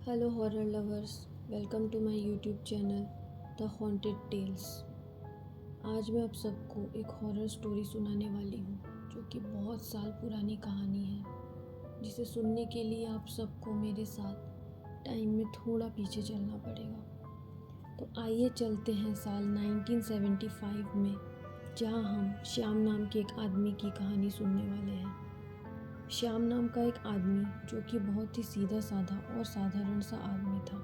Hello horror lovers, welcome to my YouTube channel the haunted tales. आज मैं आप सबको एक हॉरर स्टोरी सुनाने वाली हूँ जो कि बहुत साल पुरानी कहानी है, जिसे सुनने के लिए आप सबको मेरे साथ टाइम में थोड़ा पीछे चलना पड़ेगा। तो आइए चलते हैं साल 1975 में, जहाँ हम श्याम नाम के एक आदमी की कहानी सुनने वाले हैं। श्याम नाम का एक आदमी जो कि बहुत ही सीधा साधा और साधारण सा आदमी था।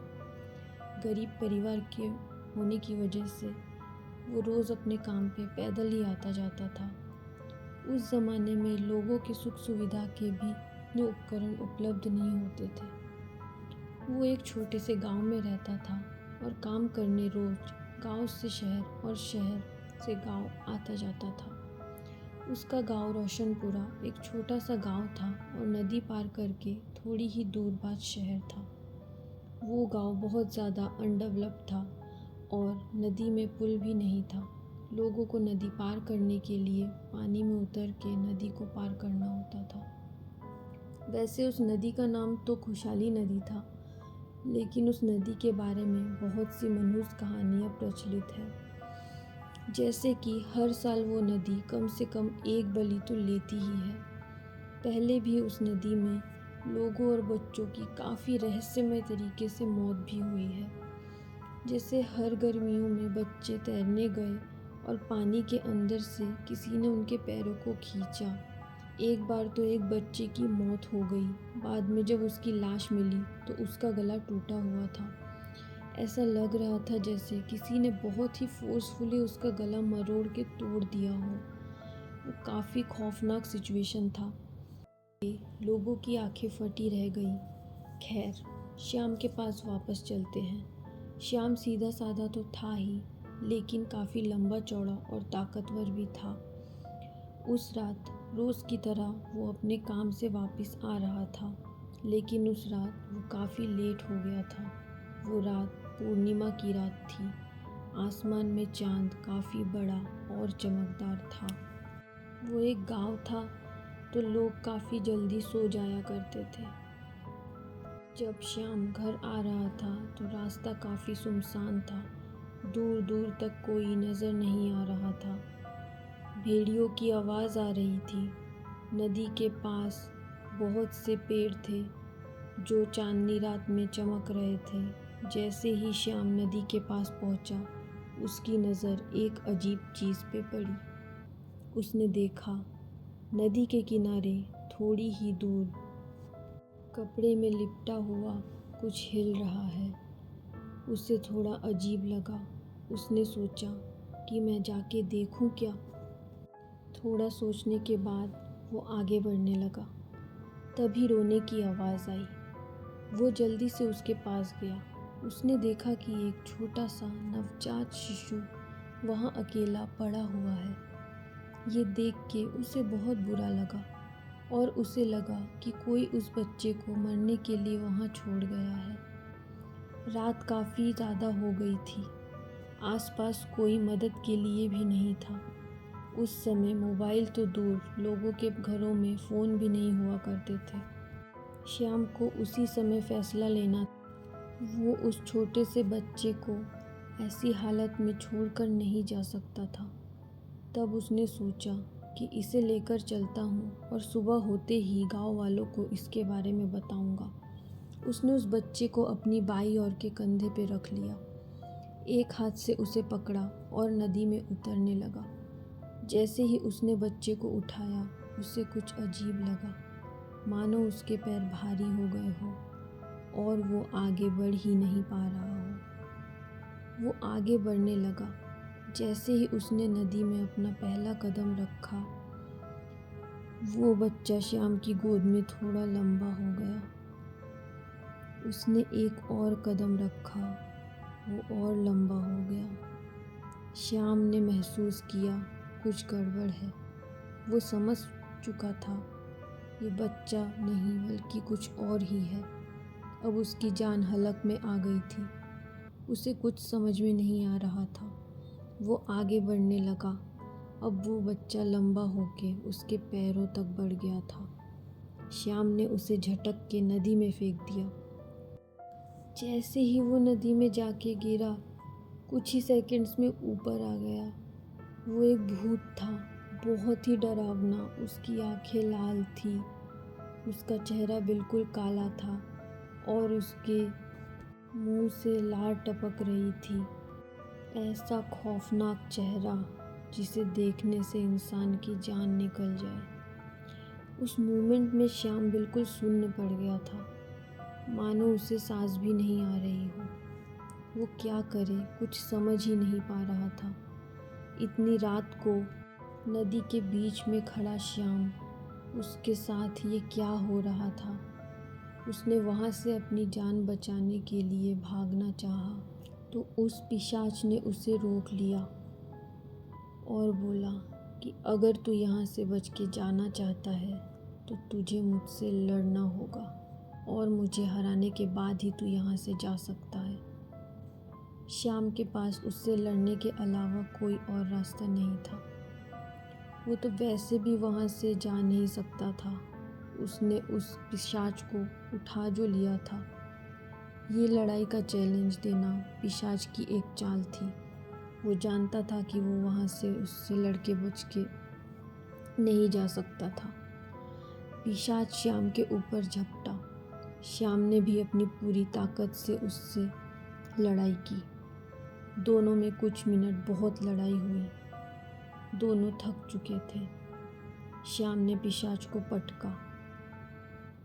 गरीब परिवार के होने की वजह से वो रोज़ अपने काम पे पैदल ही आता जाता था। उस ज़माने में लोगों की सुख सुविधा के भी इतने उपकरण उपलब्ध नहीं होते थे। वो एक छोटे से गांव में रहता था और काम करने रोज़ गांव से शहर और शहर से गांव आता जाता था। उसका गांव रोशनपुरा एक छोटा सा गांव था और नदी पार करके थोड़ी ही दूर बाद शहर था। वो गांव बहुत ज़्यादा अनडेवलप्ड था और नदी में पुल भी नहीं था। लोगों को नदी पार करने के लिए पानी में उतर के नदी को पार करना होता था। वैसे उस नदी का नाम तो खुशहाली नदी था, लेकिन उस नदी के बारे में बहुत सी मनहूस कहानियाँ प्रचलित हैं। जैसे कि हर साल वो नदी कम से कम एक बलि तो लेती ही है। पहले भी उस नदी में लोगों और बच्चों की काफ़ी रहस्यमय तरीके से मौत भी हुई है। जैसे हर गर्मियों में बच्चे तैरने गए और पानी के अंदर से किसी ने उनके पैरों को खींचा। एक बार तो एक बच्चे की मौत हो गई। बाद में जब उसकी लाश मिली तो उसका गला टूटा हुआ था। ऐसा लग रहा था जैसे किसी ने बहुत ही फोर्सफुली उसका गला मरोड़ के तोड़ दिया हो। वो काफ़ी खौफनाक सिचुएशन था। लोगों की आंखें फटी रह गई। खैर, श्याम के पास वापस चलते हैं। श्याम सीधा साधा तो था ही, लेकिन काफ़ी लंबा चौड़ा और ताकतवर भी था। उस रात रोज़ की तरह वो अपने काम से वापस आ रहा था, लेकिन उस रात वो काफ़ी लेट हो गया था। वो रात पूर्णिमा की रात थी। आसमान में चांद काफ़ी बड़ा और चमकदार था। वो एक गांव था, तो लोग काफ़ी जल्दी सो जाया करते थे। जब श्याम घर आ रहा था तो रास्ता काफ़ी सुनसान था। दूर दूर तक कोई नज़र नहीं आ रहा था। भेड़ियों की आवाज़ आ रही थी। नदी के पास बहुत से पेड़ थे जो चांदनी रात में चमक रहे थे। जैसे ही श्याम नदी के पास पहुंचा, उसकी नज़र एक अजीब चीज़ पे पड़ी। उसने देखा, नदी के किनारे थोड़ी ही दूर कपड़े में लिपटा हुआ कुछ हिल रहा है। उसे थोड़ा अजीब लगा। उसने सोचा कि मैं जाके देखूं क्या। थोड़ा सोचने के बाद वो आगे बढ़ने लगा। तभी रोने की आवाज़ आई। वो जल्दी से उसके पास गया। उसने देखा कि एक छोटा सा नवजात शिशु वहाँ अकेला पड़ा हुआ है। ये देख के उसे बहुत बुरा लगा और उसे लगा कि कोई उस बच्चे को मरने के लिए वहाँ छोड़ गया है। रात काफ़ी ज़्यादा हो गई थी। आसपास कोई मदद के लिए भी नहीं था। उस समय मोबाइल तो दूर, लोगों के घरों में फ़ोन भी नहीं हुआ करते थे। श्याम को उसी समय फैसला लेना। वो उस छोटे से बच्चे को ऐसी हालत में छोड़कर नहीं जा सकता था। तब उसने सोचा कि इसे लेकर चलता हूँ और सुबह होते ही गांव वालों को इसके बारे में बताऊँगा। उसने उस बच्चे को अपनी बाईं ओर के कंधे पे रख लिया। एक हाथ से उसे पकड़ा और नदी में उतरने लगा। जैसे ही उसने बच्चे को उठाया, उसे कुछ अजीब लगा, मानो उसके पैर भारी हो गए हों और वो आगे बढ़ ही नहीं पा रहा हो। वो आगे बढ़ने लगा। जैसे ही उसने नदी में अपना पहला कदम रखा, वो बच्चा श्याम की गोद में थोड़ा लंबा हो गया। उसने एक और कदम रखा, वो और लंबा हो गया। श्याम ने महसूस किया कुछ गड़बड़ है। वो समझ चुका था ये बच्चा नहीं बल्कि कुछ और ही है। अब उसकी जान हलक में आ गई थी। उसे कुछ समझ में नहीं आ रहा था। वो आगे बढ़ने लगा। अब वो बच्चा लंबा होके उसके पैरों तक बढ़ गया था। श्याम ने उसे झटक के नदी में फेंक दिया। जैसे ही वो नदी में जाके गिरा, कुछ ही सेकंड्स में ऊपर आ गया। वो एक भूत था, बहुत ही डरावना। उसकी आंखें लाल थी, उसका चेहरा बिल्कुल काला था और उसके मुंह से लार टपक रही थी। ऐसा खौफनाक चेहरा जिसे देखने से इंसान की जान निकल जाए। उस मोमेंट में श्याम बिल्कुल सुन्न पड़ गया था, मानो उसे सांस भी नहीं आ रही हो। वो क्या करे, कुछ समझ ही नहीं पा रहा था। इतनी रात को नदी के बीच में खड़ा श्याम, उसके साथ ये क्या हो रहा था। उसने वहाँ से अपनी जान बचाने के लिए भागना चाहा, तो उस पिशाच ने उसे रोक लिया और बोला कि अगर तू यहाँ से बच के जाना चाहता है तो तुझे मुझसे लड़ना होगा और मुझे हराने के बाद ही तू यहाँ से जा सकता है। श्याम के पास उससे लड़ने के अलावा कोई और रास्ता नहीं था। वो तो वैसे भी वहाँ से जा नहीं सकता था। उसने उस पिशाच को उठा जो लिया था। ये लड़ाई का चैलेंज देना पिशाच की एक चाल थी। वो जानता था कि वो वहाँ से उससे लड़के बच के नहीं जा सकता था। पिशाच श्याम के ऊपर झपटा। श्याम ने भी अपनी पूरी ताकत से उससे लड़ाई की। दोनों में कुछ मिनट बहुत लड़ाई हुई। दोनों थक चुके थे। श्याम ने पिशाच को पटका।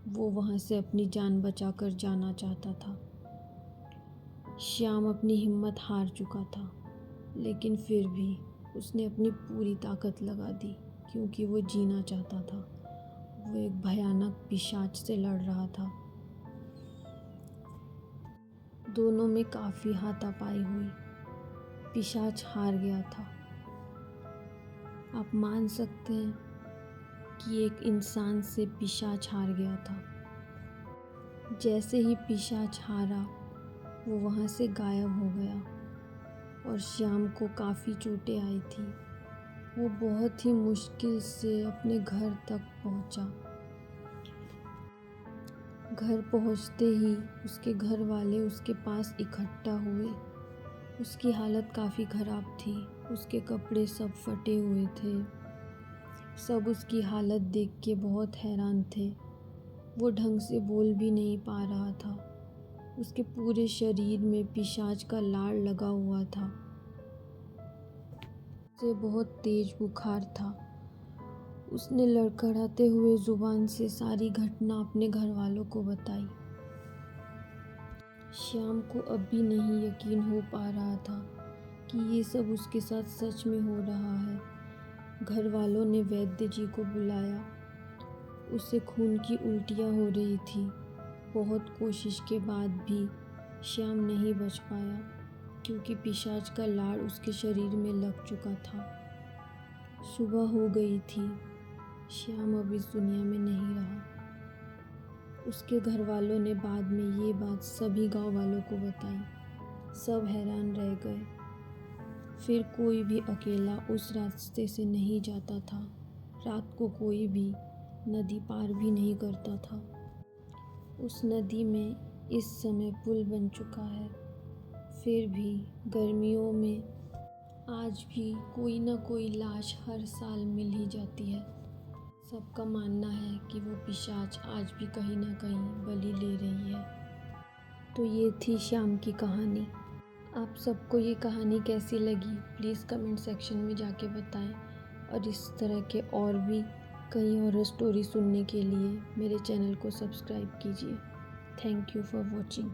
वो वहाँ से अपनी जान बचाकर जाना चाहता था। श्याम अपनी हिम्मत हार चुका था, लेकिन फिर भी उसने अपनी पूरी ताकत लगा दी, क्योंकि वो जीना चाहता था। वो एक भयानक पिशाच से लड़ रहा था। दोनों में काफ़ी हाथापाई हुई। पिशाच हार गया था। आप मान सकते हैं कि एक इंसान से पिशाच हार गया था। जैसे ही पिशाच हारा, वो वहाँ से गायब हो गया और श्याम को काफ़ी चोटें आई थी। वो बहुत ही मुश्किल से अपने घर तक पहुँचा। घर पहुँचते ही उसके घर वाले उसके पास इकट्ठा हुए। उसकी हालत काफ़ी ख़राब थी। उसके कपड़े सब फटे हुए थे। सब उसकी हालत देख के बहुत हैरान थे। वो ढंग से बोल भी नहीं पा रहा था। उसके पूरे शरीर में पिशाच का लार लगा हुआ था। उसे बहुत तेज बुखार था। उसने लड़खड़ाते हुए जुबान से सारी घटना अपने घर वालों को बताई। श्याम को अब भी नहीं यकीन हो पा रहा था कि ये सब उसके साथ सच में हो रहा है। घर वालों ने वैद्य जी को बुलाया। उसे खून की उल्टियाँ हो रही थी। बहुत कोशिश के बाद भी श्याम नहीं बच पाया, क्योंकि पिशाच का लार उसके शरीर में लग चुका था। सुबह हो गई थी। श्याम अब इस दुनिया में नहीं रहा। उसके घर वालों ने बाद में ये बात सभी गांव वालों को बताई। सब हैरान रह गए। फिर कोई भी अकेला उस रास्ते से नहीं जाता था। रात को कोई भी नदी पार भी नहीं करता था। उस नदी में इस समय पुल बन चुका है। फिर भी गर्मियों में आज भी कोई ना कोई लाश हर साल मिल ही जाती है। सबका मानना है कि वो पिशाच आज भी कहीं ना कहीं बलि ले रही है। तो ये थी श्याम की कहानी। आप सबको ये कहानी कैसी लगी, प्लीज़ कमेंट सेक्शन में जाके बताएं। और इस तरह के और भी कई और स्टोरी सुनने के लिए मेरे चैनल को सब्सक्राइब कीजिए। Thank you for watching.